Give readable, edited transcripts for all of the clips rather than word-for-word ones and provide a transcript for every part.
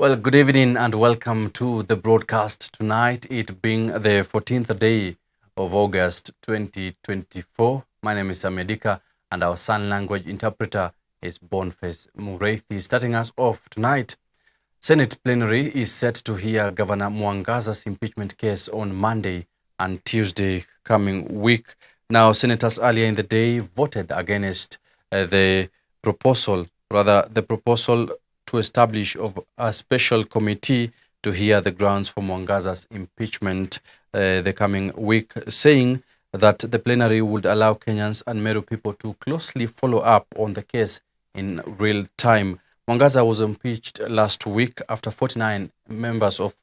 Well, good evening and welcome to the broadcast tonight, it being the 14th day of August 2024. My name is Sammy Adika and our sign language interpreter is Boniface Mureithi. Starting us off tonight, Senate plenary is set to hear Governor Mwangaza's impeachment case on Monday and Tuesday coming week. Now, senators earlier in the day voted against the proposal to establish of a special committee to hear the grounds for Mwangaza's impeachment the coming week, saying that the plenary would allow Kenyans and Meru people to closely follow up on the case in real time. Mwangaza was impeached last week after 49 members of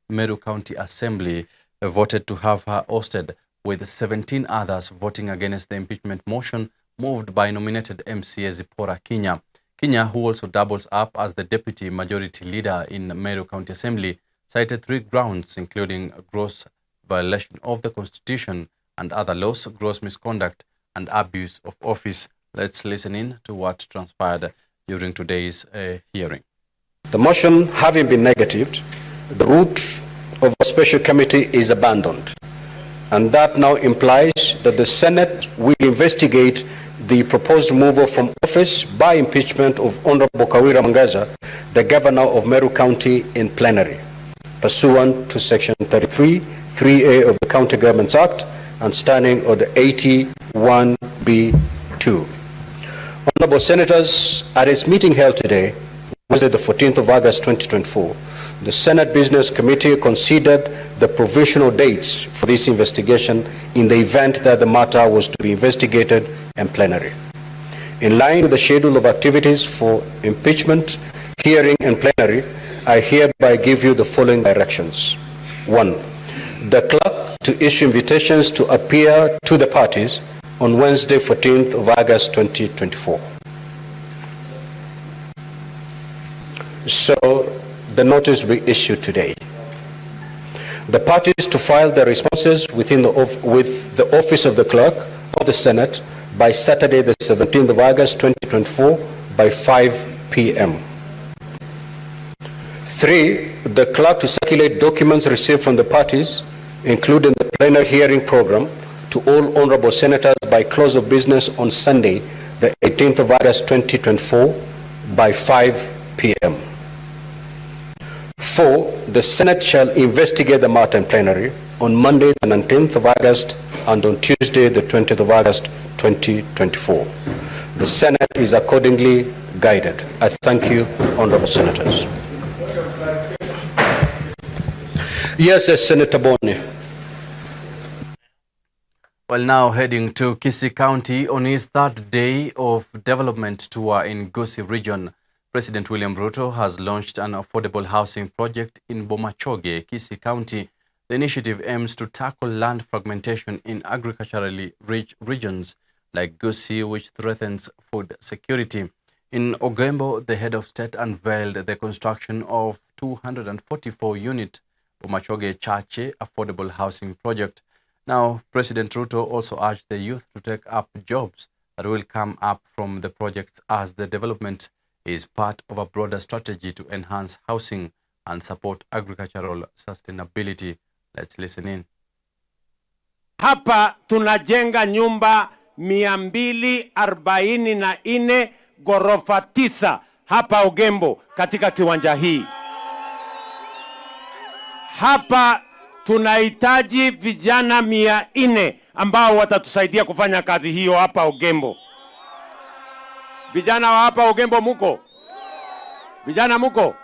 Meru County Assembly voted to have her ousted, with 17 others voting against the impeachment motion moved by nominated MCA Zipporah Kinya. Kinya, who also doubles up as the deputy majority leader in Meru County Assembly, cited 3 grounds, including gross violation of the Constitution and other laws, gross misconduct, and abuse of office. Let's listen in to what transpired during today's hearing. The motion having been negatived, the route of a special committee is abandoned, and that now implies that the Senate will investigate the proposed removal from office by impeachment of Honorable Kawira Mwangaza, the Governor of Meru County, in plenary, pursuant to Section 33, 3A of the County Governments Act and standing Order 81B2. Honorable Senators, at its meeting held today, Wednesday the 14th of August 2024, the Senate Business Committee considered the provisional dates for this investigation in the event that the matter was to be investigated in plenary. In line with the schedule of activities for impeachment, hearing and plenary, I hereby give you the following directions. 1. The clerk to issue invitations to appear to the parties on Wednesday 14th of August 2024. So the notice will be issued today. The parties to file their responses with the office of the clerk of the Senate by Saturday the 17th of August 2024 by 5 p.m. 3. The clerk to circulate documents received from the parties, including the plenary hearing program, to all honorable senators by close of business on Sunday the 18th of August 2024 by 5 p.m. 4. The Senate shall investigate the matter in plenary on Monday the 19th of August and on Tuesday the 20th of August 2024. The Senate is accordingly guided. I thank you, honorable senators. Yes, Senator Boni. Well, now heading to Kisii County on his 3rd day of development tour in Gusii region, President William Ruto has launched an affordable housing project in Bomachoge, Kisii County. The initiative aims to tackle land fragmentation in agriculturally rich regions like Gusii, which threatens food security. In Ogembo, the head of state unveiled the construction of 244-unit Bomachoge Chache affordable housing project. Now, President Ruto also urged the youth to take up jobs that will come up from the projects, as the development is part of a broader strategy to enhance housing and support agricultural sustainability. Let's listen in. Hapa tunajenga nyumba 244 ghorofa 9 hapa Ogembo katika kiwanja hii. Hapa tunahitaji vijana 400 ambao watatusaidia kufanya kazi hiyo hapa Ogembo. Vijana wa hapa Ogembo muko? Vijana muko?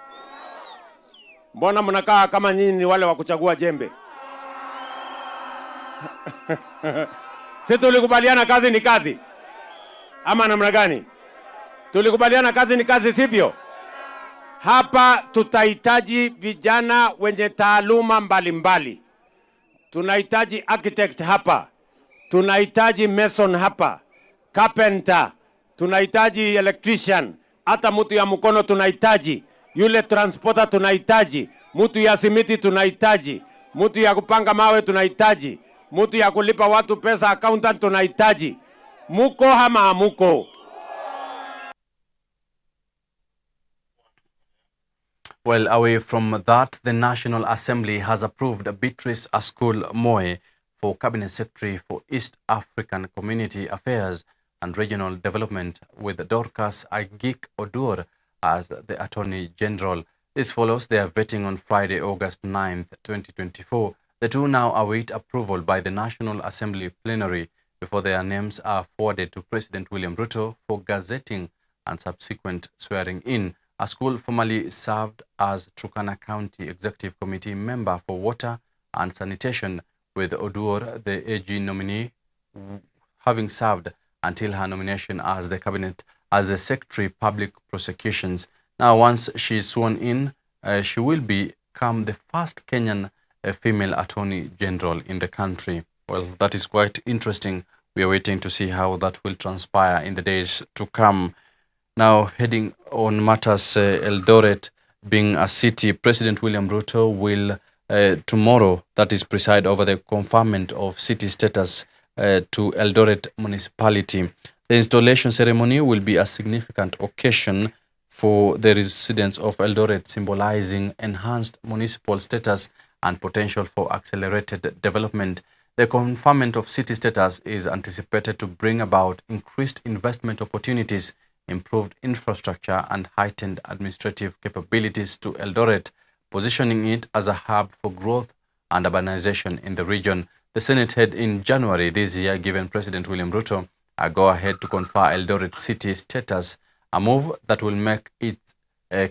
Mbona mnakaa kama nyinyi ni wale wa kuchagua jembe? Sisi tulikubaliana kazi ni kazi. Ama namna gani? Tulikubaliana kazi ni kazi, sivyo? Hapa tutahitaji vijana wenye taaluma mbalimbali. Tunahitaji architect hapa. Tunahitaji mason hapa. Carpenter. Tunahitaji electrician. Hata mtu ya mkono tunahitaji. Yule transporter tunahitaji. Mtu ya simiti tunahitaji. Mtu ya kupanga mawe tunahitaji. Mtu ya kulipa watu pesa, accountant tunahitaji. Muko ama hamuko? Well, away from that, the National Assembly has approved Beatrice Askul Moe for Cabinet Secretary for East African Community Affairs and Regional Development, with Dorcas Agik Odur as the Attorney General. This follows their vetting on Friday, August 9th, 2024. The two now await approval by the National Assembly plenary before their names are forwarded to President William Ruto for gazetting and subsequent swearing in. Askul formerly served as Turkana County Executive Committee member for Water and Sanitation, with Odur, the AG nominee, having served until her nomination as the cabinet as the Secretary Public Prosecutions. Now, once she is sworn in, she will become the first Kenyan female Attorney General in the country. Well, that is quite interesting. We are waiting to see how that will transpire in the days to come. Now, heading on matters, Eldoret being a city, President William Ruto will tomorrow, that is, preside over the conferment of city status to Eldoret municipality. The installation ceremony will be a significant occasion for the residents of Eldoret, symbolizing enhanced municipal status and potential for accelerated development. The conferment of city status is anticipated to bring about increased investment opportunities, improved infrastructure, and heightened administrative capabilities to Eldoret, positioning it as a hub for growth and urbanization in the region. The Senate had in January this year given President William Ruto a go-ahead to confer Eldoret city status, a move that will make it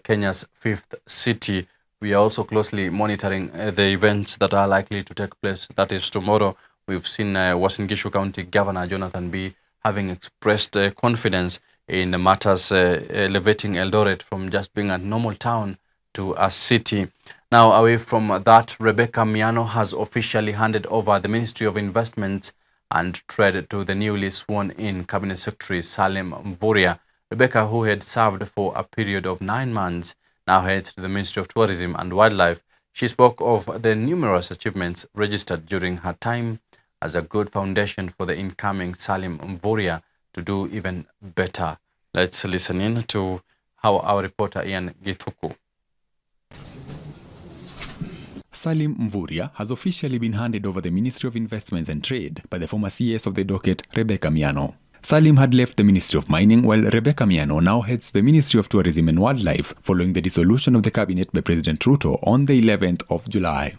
Kenya's fifth city. We are also closely monitoring the events that are likely to take place. That is tomorrow. We've seen Uasin Gishu County Governor Jonathan B. having expressed confidence in the matters elevating Eldoret from just being a normal town to a city. Now, away from that, Rebecca Miano has officially handed over the Ministry of Investments and Trade to the newly sworn-in Cabinet Secretary Salim Mvurya. Rebecca, who had served for a period of 9 months, now heads to the Ministry of Tourism and Wildlife. She spoke of the numerous achievements registered during her time as a good foundation for the incoming Salim Mvurya to do even better. Let's listen in to how our reporter Ian Githuku. Salim Mvurya has officially been handed over the Ministry of Investments and Trade by the former CS of the docket, Rebecca Miano. Salim had left the Ministry of Mining, while Rebecca Miano now heads the Ministry of Tourism and Wildlife following the dissolution of the cabinet by President Ruto on the 11th of July.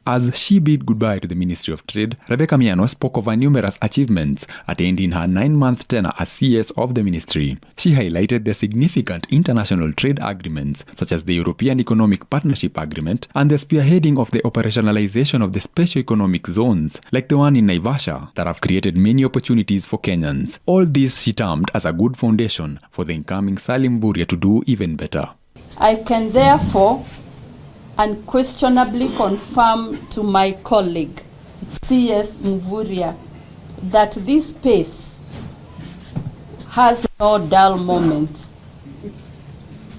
As she bid goodbye to the Ministry of Trade, Rebecca Miano spoke of her numerous achievements attained in her 9-month tenure as CS of the ministry. She highlighted the significant international trade agreements, such as the European Economic Partnership Agreement and the spearheading of the operationalization of the special economic zones, like the one in Naivasha, that have created many opportunities for Kenyans. All this she termed as a good foundation for the incoming Salim Mvurya to do even better. I can therefore unquestionably confirm to my colleague, CS Mvurya, that this space has no dull moment.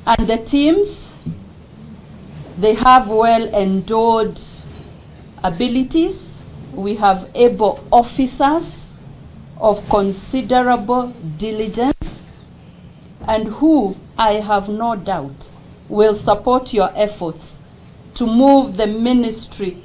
And the teams, they have well-endowed abilities. We have able officers of considerable diligence, and who, I have no doubt, will support your efforts to move the ministry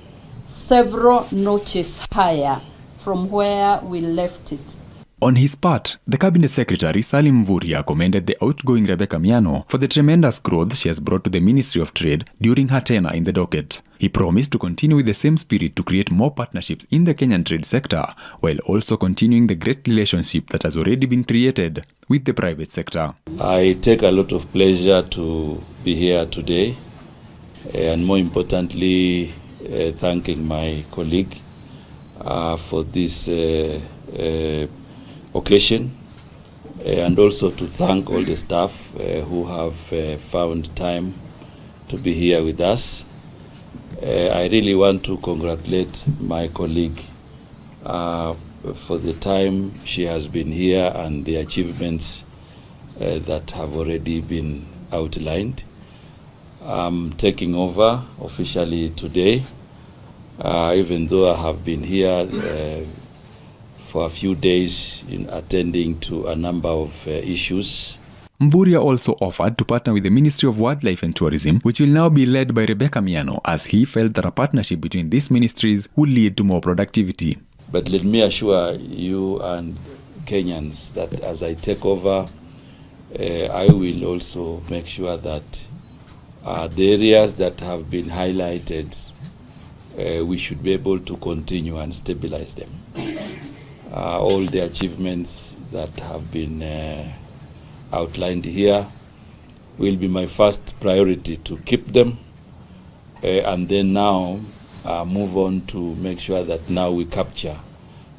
several notches higher from where we left it. On his part, the Cabinet Secretary Salim Mvurya commended the outgoing Rebecca Miano for the tremendous growth she has brought to the Ministry of Trade during her tenure in the docket. He promised to continue with the same spirit to create more partnerships in the Kenyan trade sector, while also continuing the great relationship that has already been created with the private sector. I take a lot of pleasure to be here today, and more importantly, thanking my colleague for this occasion, and also to thank all the staff who have found time to be here with us. I really want to congratulate my colleague for the time she has been here and the achievements that have already been outlined. I'm taking over officially today, even though I have been here for a few days in attending to a number of issues. Mvurya also offered to partner with the Ministry of Wildlife and Tourism, which will now be led by Rebecca Miano, as he felt that a partnership between these ministries would lead to more productivity. But let me assure you and Kenyans that as I take over, I will also make sure that the areas that have been highlighted, we should be able to continue and stabilize them. All the achievements that have been outlined here will be my first priority to keep them, and then now move on to make sure that now we capture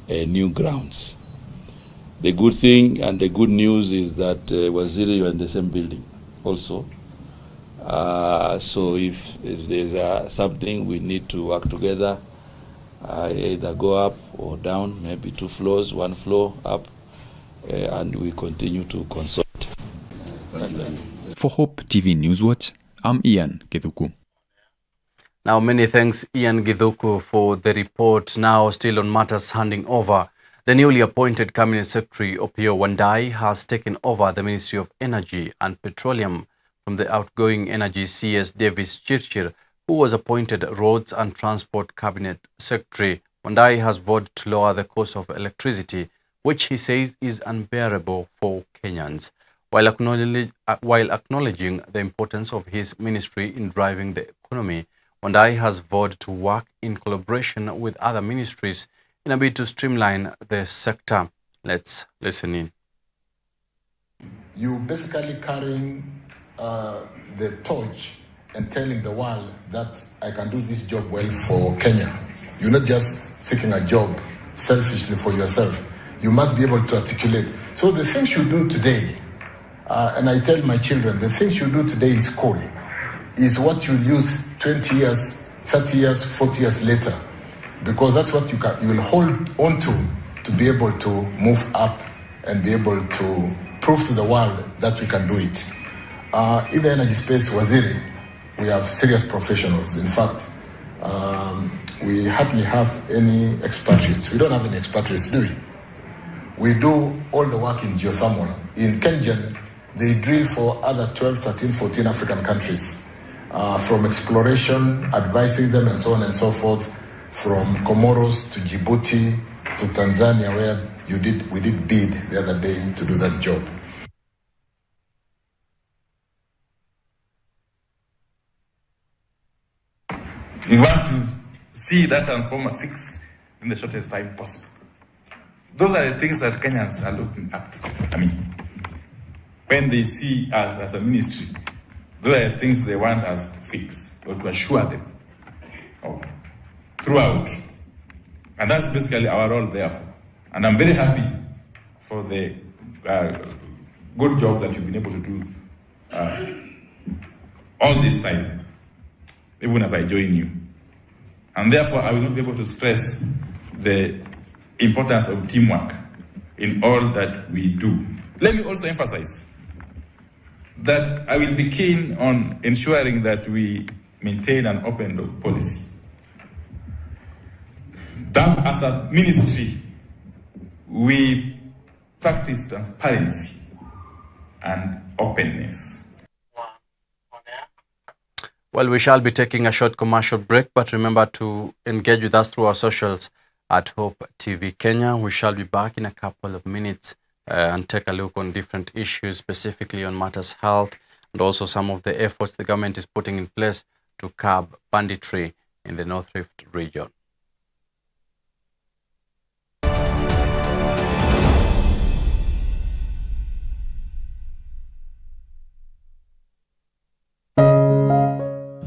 new grounds. The good thing and the good news is that Waziri, you're in the same building also. So if there's something we need to work together, either go up or down, maybe 2 floors, 1 floor up, and we continue to consult. For Hope TV Newswatch, I'm Ian Githuku. Now, many thanks, Ian Githuku, for the report. Now, still on matters handing over, the newly appointed Cabinet Secretary Opiyo Wandayi has taken over the Ministry of Energy and Petroleum from the outgoing Energy CS Davis Chirchir, who was appointed Roads and Transport Cabinet Secretary. Wandayi has vowed to lower the cost of electricity, which he says is unbearable for Kenyans. While acknowledging the importance of his ministry in driving the economy, Wandayi has vowed to work in collaboration with other ministries in a bid to streamline the sector. Let's listen in. You basically carrying the torch and telling the world that I can do this job well for Kenya. You're not just seeking a job selfishly for yourself. You must be able to articulate. So the things you do today, and I tell my children, the things you do today in school is what you'll use 20 years, 30 years, 40 years later. Because that's what you will hold on to be able to move up and be able to prove to the world that we can do it. In the energy space, Waziri, we have serious professionals. In fact, we hardly have any expatriates. We don't have any expatriates, do we? We do all the work in geothermal. In Kenyan, they drill for other 12, 13, 14 African countries. From exploration, advising them and so on and so forth, from Comoros to Djibouti to Tanzania, where we did bid the other day to do that job. We want to see that transformer fixed in the shortest time possible. Those are the things that Kenyans are looking up to. I mean, when they see us as a ministry, those are the things they want us to fix or to assure them of throughout. And that's basically our role, therefore. And I'm very happy for the good job that you've been able to do all this time, even as I join you. And therefore, I will not be able to stress the importance of teamwork in all that we do. Let me also emphasize that I will be keen on ensuring that we maintain an open door policy. That as a ministry, we practice transparency and openness. Well, we shall be taking a short commercial break, but remember to engage with us through our socials at Hope TV Kenya. We shall be back in a couple of minutes and take a look on different issues, specifically on matters health, and also some of the efforts the government is putting in place to curb banditry in the North Rift region.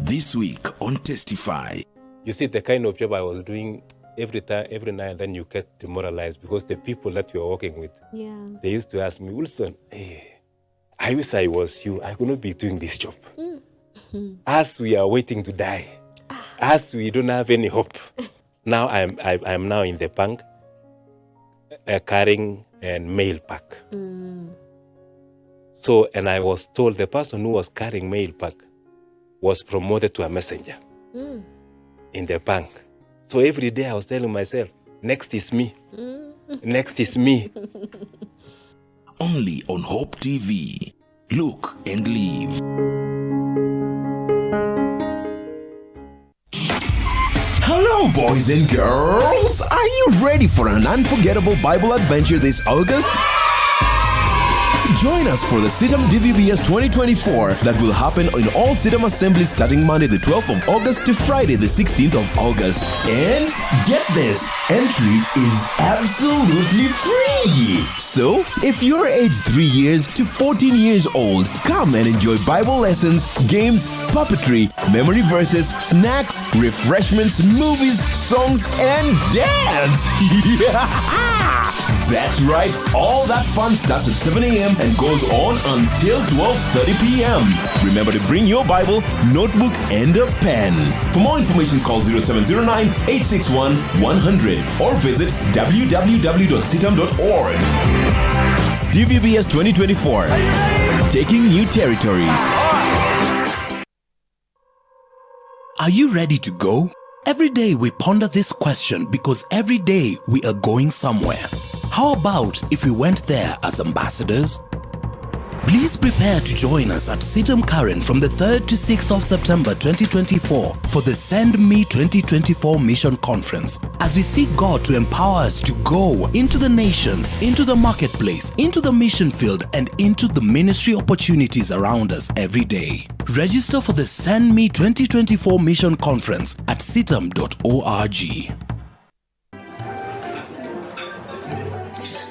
This week on Testify. You see, the kind of job I was doing every now and then you get demoralized because the people that you are working with, they used to ask me, Wilson, hey, I wish I was you. I could not be doing this job. As we are waiting to die, as we don't have any hope. Now I'm now in the bank carrying a mail pack. So, and I was told the person who was carrying mail pack was promoted to a messenger in the bank. So every day I was telling myself, next is me. Next is me. Only on Hope TV. look and leave. Hello, boys and girls! Are you ready for an unforgettable Bible adventure this August? Join us for the CITAM DVBS 2024 that will happen in all CITAM assemblies starting Monday the 12th of August to Friday the 16th of August. And get this, entry is absolutely free! So, if you're aged 3 years to 14 years old, come and enjoy Bible lessons, games, puppetry, memory verses, snacks, refreshments, movies, songs, and dance! That's right, all that fun starts at 7 a.m. and goes on until 12:30 p.m. Remember to bring your Bible, notebook, and a pen. For more information, call 0709-861-100 or visit www.citam.org. DVBS 2024, taking new territories. Are you ready to go? Every day we ponder this question because every day we are going somewhere. How about if we went there as ambassadors? Please prepare to join us at CITAM Karen from the 3rd to 6th of September 2024 for the Send Me 2024 Mission Conference as we seek God to empower us to go into the nations, into the marketplace, into the mission field, and into the ministry opportunities around us every day. Register for the Send Me 2024 Mission Conference at citam.org.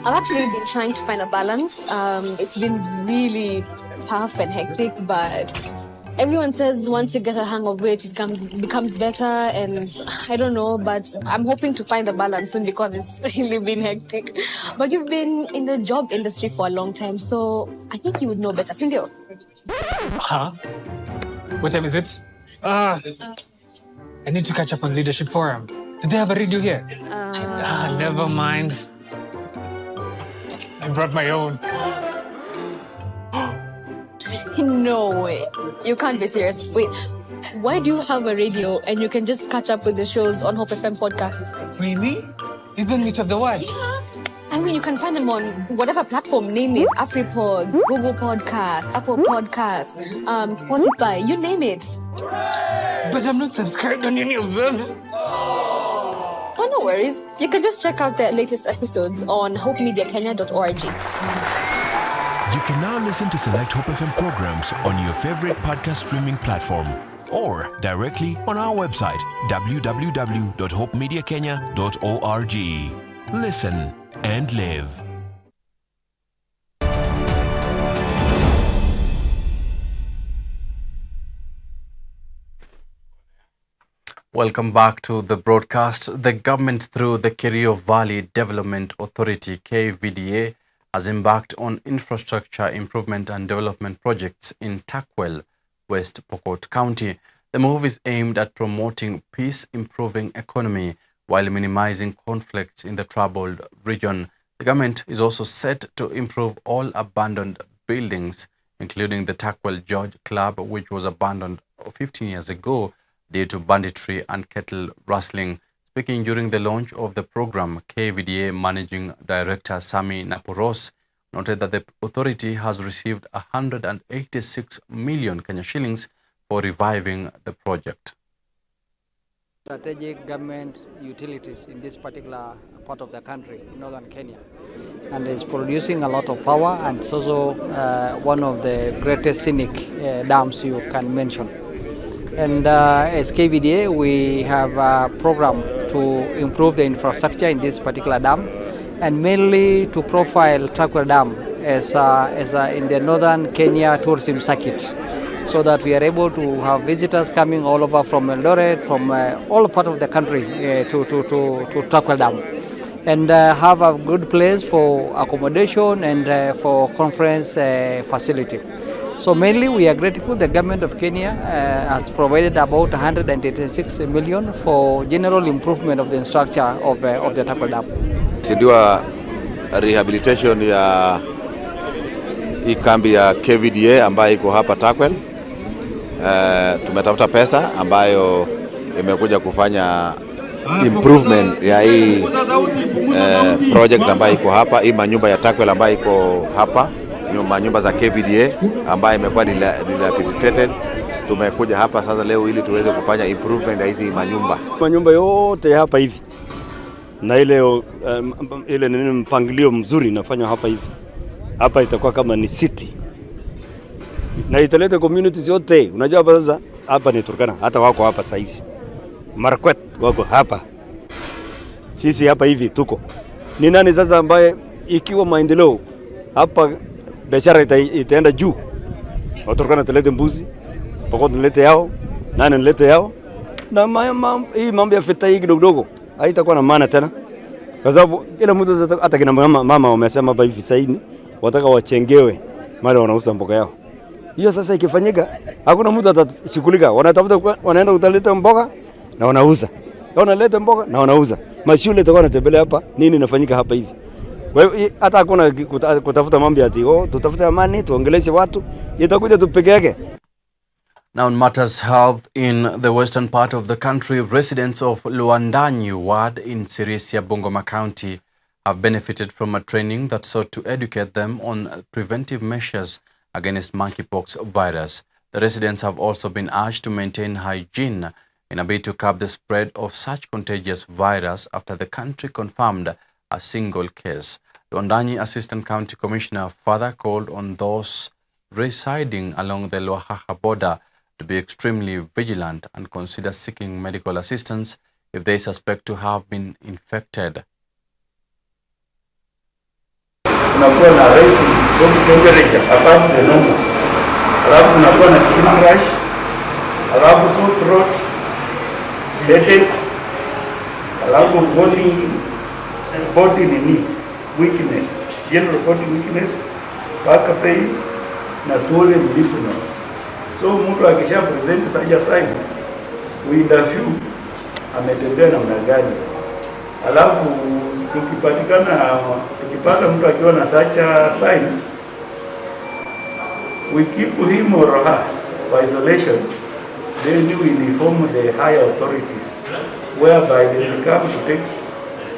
I've actually been trying to find a balance. It's been really tough and hectic, but everyone says once you get a hang of it, it becomes better, and I don't know, but I'm hoping to find a balance soon because it's really been hectic. But you've been in the job industry for a long time, so I think you would know better. Cynthia? Huh? What time is it? I need to catch up on Leadership Forum. Do they have a radio here? Never mind. I brought my own. No way. You can't be serious. Wait, why do you have a radio and you can just catch up with the shows on Hope FM podcasts? Really? Even Meet of the One? Yeah. I mean, you can find them on whatever platform, name it. AfriPods, Google Podcasts, Apple Podcasts, Spotify, you name it. But I'm not subscribed on any of them. So no worries. You can just check out the latest episodes on hopemediakenya.org. You can now listen to select Hope FM programs on your favorite podcast streaming platform or directly on our website, www.hopemediakenya.org. Listen and live. Welcome back to the broadcast. The government, through the Kerio Valley Development Authority, KVDA, has embarked on infrastructure improvement and development projects in Takwel, West Pokot County. The move is aimed at promoting peace, improving economy, while minimizing conflicts in the troubled region. The government is also set to improve all abandoned buildings, including the Takwel George Club, which was abandoned 15 years ago due to banditry and cattle rustling. Speaking during the launch of the program, KVDA Managing Director Sammy Napuros noted that the authority has received 186 million Kenya shillings for reviving the project. Strategic government utilities in this particular part of the country, in northern Kenya. And it's producing a lot of power, and it's also one of the greatest scenic dams you can mention. And as KVDA, we have a program to improve the infrastructure in this particular dam, and mainly to profile Takwel Dam as in the northern Kenya tourism circuit, so that we are able to have visitors coming all over from Eldoret, from all part of the country to Takwel Dam, and have a good place for accommodation and for conference facility. So mainly we are grateful the government of Kenya has provided about 186 million for general improvement of the structure of the Takwel Dam. Zindiwa rehabilitation ya hii kambi ya KVDA ambayo iko hapa Takwel. Tumetafuta pesa ambayo imekuja kufanya improvement ya hii project ambayo iko hapa, hii manyumba ya Takwel ambayo iko hapa. manyumba za KVDA ambayo imekuwa dilapidated. Tumekuja hapa sasa leo ili tuweze kufanya improvement ya hizi manyumba. Manyumba yote hapa hivi na ile nini mpangilio mzuri inafanywa hapa hivi. Hapa itakuwa kama ni city. Na italeta communities yote. Unajua hapa sasa hapa ni Turkana, hata wako hapa saizi. Marquet wako hapa. Sisi hapa hivi tuko. Ni nani sasa ambaye ikiwa maendeleo hapa biashara itaenda juu. Turkana tulete mbuzi, Pokot nilete yao, nani nilete yao. Na hii mambo ya fita hii kidogo haitakuwa na maana tena. Kwa sababu kila mtu hata kina mama wamesema hapa hivi saini wataka wachengewe mali wanauza mboga yao. Hiyo sasa ikifanyika hakuna mtu atashughulika. Wanaenda kutaleta mboga na wanauza. Wanaleta mboga na wanauza. Mashule itakuwa natembelea hapa nini inafanyika hapa hivi. Kwa hiyo hata hakuna kutafuta mambo ya tutafuta amani, tuongeleshe watu, itakuja tu peke yake. Now on matters health, in the western part of the country, residents of Luandanyi ward in Sirisia, Bungoma County have benefited from a training that sought to educate them on preventive measures against monkeypox virus. The residents have also been urged to maintain hygiene in a bid to curb the spread of such contagious virus after the country confirmed a single case. Luandanyi Assistant County Commissioner further called on those residing along the Luahaha border to be extremely vigilant and consider seeking medical assistance if they suspect to have been infected. Unakuwa na rising temperature above the normal, alafu unakuwa na skin rash, alafu sore throat, headache, alafu body weakness, general body weakness, back pain na swollen lymph nodes. So mtu akisha present such signs, we interview ametembea namna gani. Alafu tukipata mtu akiwa na such signs, we keep him or her for isolation. Then we inform the higher authorities, whereby they will come to take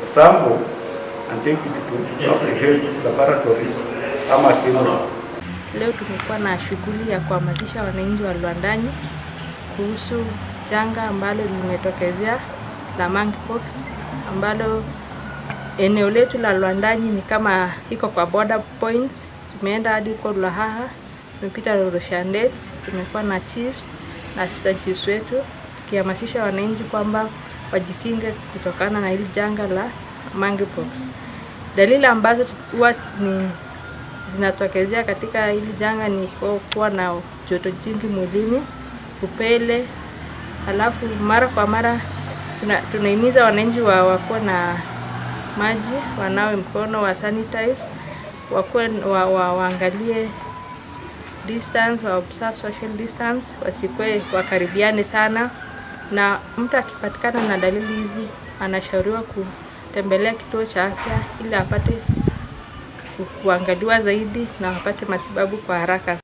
a sample and take it to public health laboratories ama clinics. Leo tumekuwa na shughuli ya kuhamasisha wananchi wa Luandanyi kuhusu janga ambalo limetokezea la monkeypox, ambalo eneo letu la Luandanyi ni kama iko kwa border points. Tumeenda hadi kwa Luahaha, tumepita Roroshandet, tumekuwa na chiefs na assistant chiefs wetu tukihamasisha wananchi kwamba wajikinge kutokana na hili janga la monkeypox. Dalili ambazo huwa ni zinatokezea katika hili janga ni kuwa na joto jingi mwilini, upele, alafu mara kwa mara tunahimiza wananchi wakuwe na maji, wanawe mkono, wa sanitize, waangalie distance, wa observe social distance, wasikwe wakaribiane sana, na mtu akipatikana na dalili hizi anashauriwa kutembelea kituo cha afya ili apate kuangaliwa zaidi na wapate matibabu kwa haraka.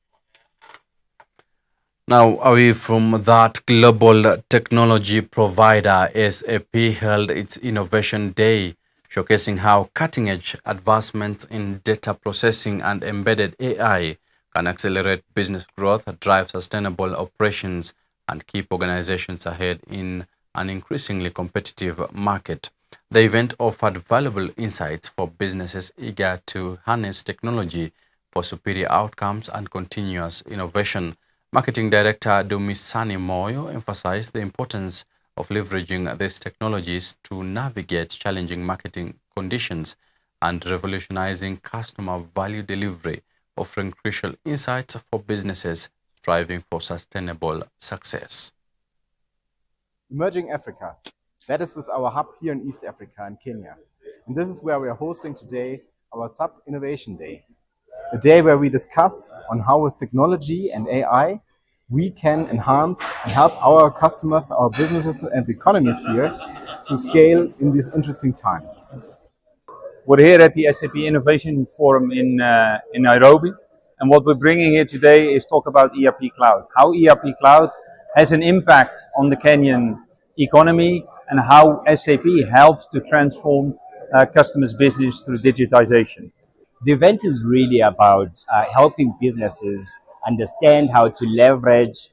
Now, away from that, global technology provider SAP held its Innovation Day, showcasing how cutting-edge advancements in data processing and embedded AI can accelerate business growth, drive sustainable operations, and keep organizations ahead in an increasingly competitive market. The event offered valuable insights for businesses eager to harness technology for superior outcomes and continuous innovation. Marketing Director Dumisani Moyo emphasized the importance of leveraging these technologies to navigate challenging marketing conditions and revolutionizing customer value delivery, offering crucial insights for businesses striving for sustainable success. Emerging Africa. That is with our hub here in East Africa in Kenya. And this is where we are hosting today our SAP Innovation Day. A day where we discuss on how with technology and AI we can enhance and help our customers, our businesses and economies here to scale in these interesting times. We're here at the SAP Innovation Forum in Nairobi. And what we're bringing here today is talk about ERP Cloud. How ERP Cloud has an impact on the Kenyan economy and how SAP helps to transform customers' business through digitization. The event is really about helping businesses understand how to leverage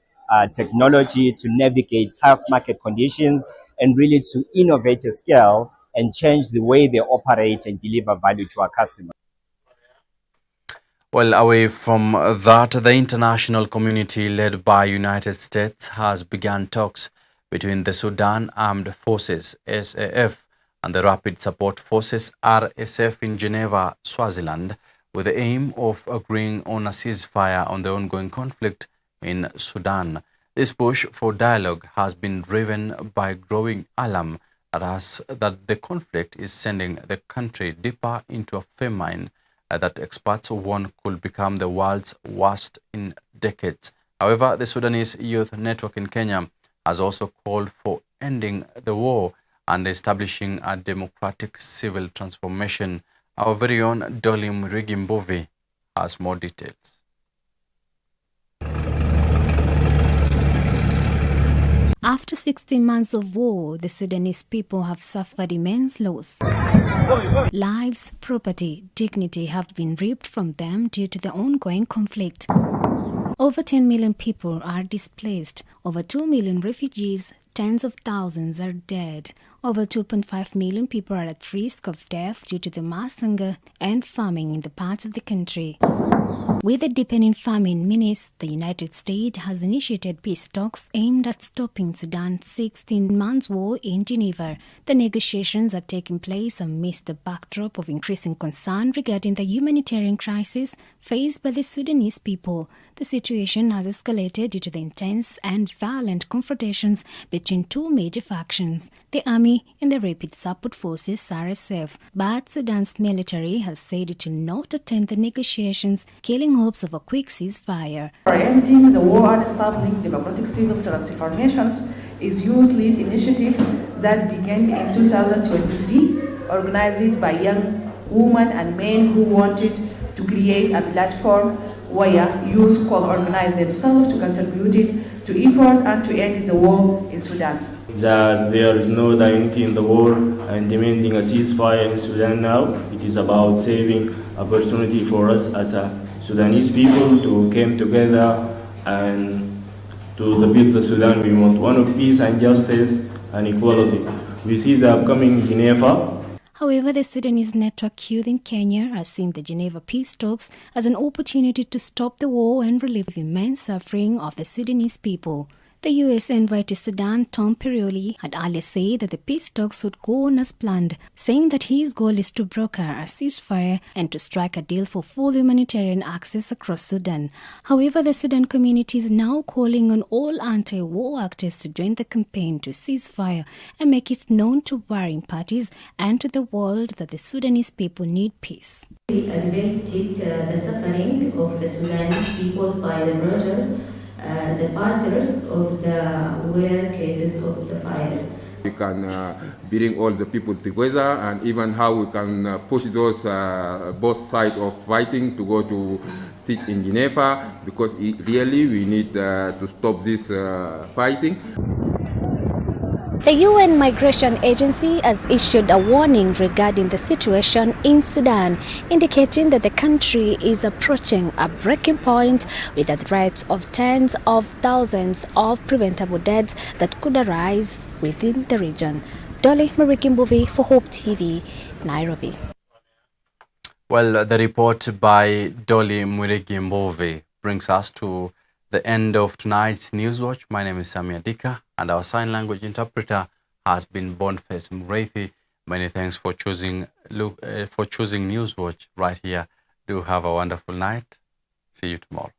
technology to navigate tough market conditions and really to innovate at scale and change the way they operate and deliver value to our customers. Well, away from that, the international community led by United States has begun talks between the Sudan Armed Forces SAF and the Rapid Support Forces RSF in Geneva, Swaziland, with the aim of agreeing on a ceasefire on the ongoing conflict in Sudan. This push for dialogue has been driven by growing alarm that the conflict is sending the country deeper into a famine that experts warn could become the world's worst in decades. However, the Sudanese Youth Network in Kenya has also called for ending the war and establishing a democratic civil transformation. Our very own Dolly Murigi has more details. After 16 months of war, the Sudanese people have suffered immense loss. Lives, property, dignity have been ripped from them due to the ongoing conflict. Over 10 million people are displaced, over 2 million refugees, tens of thousands are dead. Over 2.5 million people are at risk of death due to the mass hunger and famine in the parts of the country. With the deepening famine menace, the United States has initiated peace talks aimed at stopping Sudan's 16-month war in Geneva. The negotiations are taking place amidst the backdrop of increasing concern regarding the humanitarian crisis faced by the Sudanese people. The situation has escalated due to the intense and violent confrontations between two major factions, the army and the Rapid Support Forces RSF. But Sudan's military has said it will not attend the negotiations, killing hopes of a quick ceasefire. For ending the war and establishing democratic civil transformations is youth-led initiative that began in 2023, organized by young women and men who wanted to create a platform where youth could organize themselves to contribute to effort and to end the war in Sudan. That there is no unity in the war and demanding a ceasefire in Sudan now. It is about saving opportunity for us as a Sudanese people to come together and to build the Sudan we want, one of peace and justice and equality. We see the upcoming Geneva. However, the Sudanese Network Youth in Kenya are seeing the Geneva peace talks as an opportunity to stop the war and relieve the immense suffering of the Sudanese people. The U.S. envoy to Sudan, Tom Perrielli, had earlier said that the peace talks would go on as planned, saying that his goal is to broker a ceasefire and to strike a deal for full humanitarian access across Sudan. However, the Sudan community is now calling on all anti-war actors to join the campaign to ceasefire and make it known to warring parties and to the world that the Sudanese people need peace. We alleviated the suffering of the Sudanese people by the merger the partners of the where cases of the fire. We can bring all the people together, and even how we can push those both sides of fighting to go to sit in Geneva, because really we need to stop this fighting. The UN Migration Agency has issued a warning regarding the situation in Sudan, indicating that the country is approaching a breaking point with the threat of tens of thousands of preventable deaths that could arise within the region. Dolly Murigi for Hope TV, Nairobi. Well, the report by Dolly Murigi brings us to the end of tonight's Newswatch. My name is Sammy Adika, and our sign language interpreter has been Boniface Mreithi. Many thanks for choosing Newswatch right here. Do have a wonderful night. See you tomorrow.